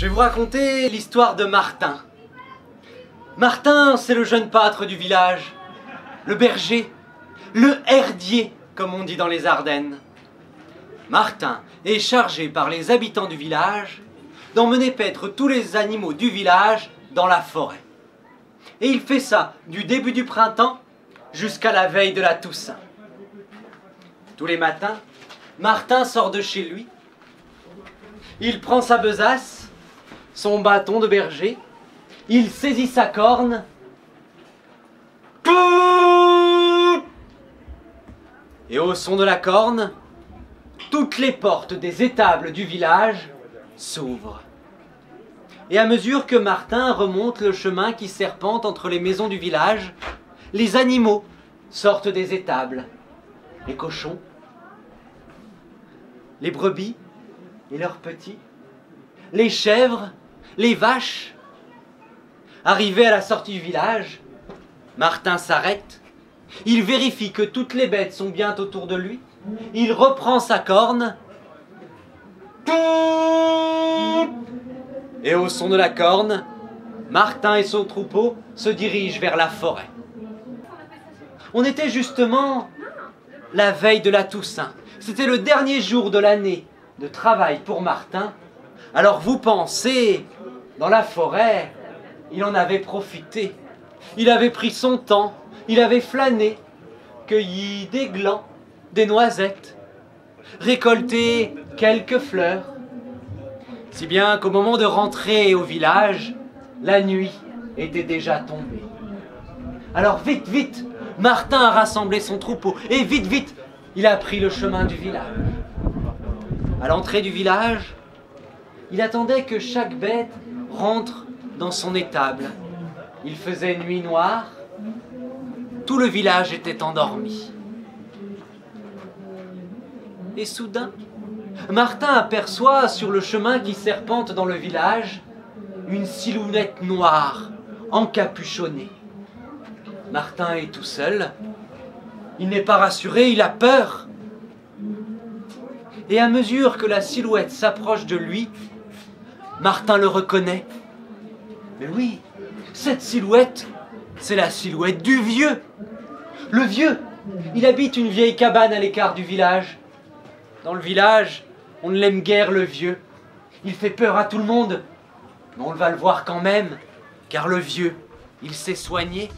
Je vais vous raconter l'histoire de Martin. Martin, c'est le jeune pâtre du village, le berger, le herdier, comme on dit dans les Ardennes. Martin est chargé par les habitants du village d'emmener paître tous les animaux du village dans la forêt. Et il fait ça du début du printemps jusqu'à la veille de la Toussaint. Tous les matins, Martin sort de chez lui. Il prend sa besace, son bâton de berger, il saisit sa corne. Et au son de la corne, toutes les portes des étables du village s'ouvrent. Et à mesure que Martin remonte le chemin qui serpente entre les maisons du village, les animaux sortent des étables. Les cochons, les brebis et leurs petits, les chèvres, les vaches. Arrivé à la sortie du village, Martin s'arrête. Il vérifie que toutes les bêtes sont bien autour de lui. Il reprend sa corne. Et au son de la corne, Martin et son troupeau se dirigent vers la forêt. On était justement la veille de la Toussaint. C'était le dernier jour de l'année de travail pour Martin. Alors vous pensez, dans la forêt, il en avait profité. Il avait pris son temps, il avait flâné, cueilli des glands, des noisettes, récolté quelques fleurs. Si bien qu'au moment de rentrer au village, la nuit était déjà tombée. Alors vite, vite, Martin a rassemblé son troupeau et vite, vite, il a pris le chemin du village. À l'entrée du village, il attendait que chaque bête rentre dans son étable. Il faisait nuit noire, tout le village était endormi. Et soudain, Martin aperçoit sur le chemin qui serpente dans le village une silhouette noire, encapuchonnée. Martin est tout seul, il n'est pas rassuré, il a peur. Et à mesure que la silhouette s'approche de lui, Martin le reconnaît. Mais oui, cette silhouette, c'est la silhouette du vieux. Le vieux, il habite une vieille cabane à l'écart du village. Dans le village, on ne l'aime guère le vieux. Il fait peur à tout le monde. Mais on va le voir quand même, car le vieux, il s'est soigné.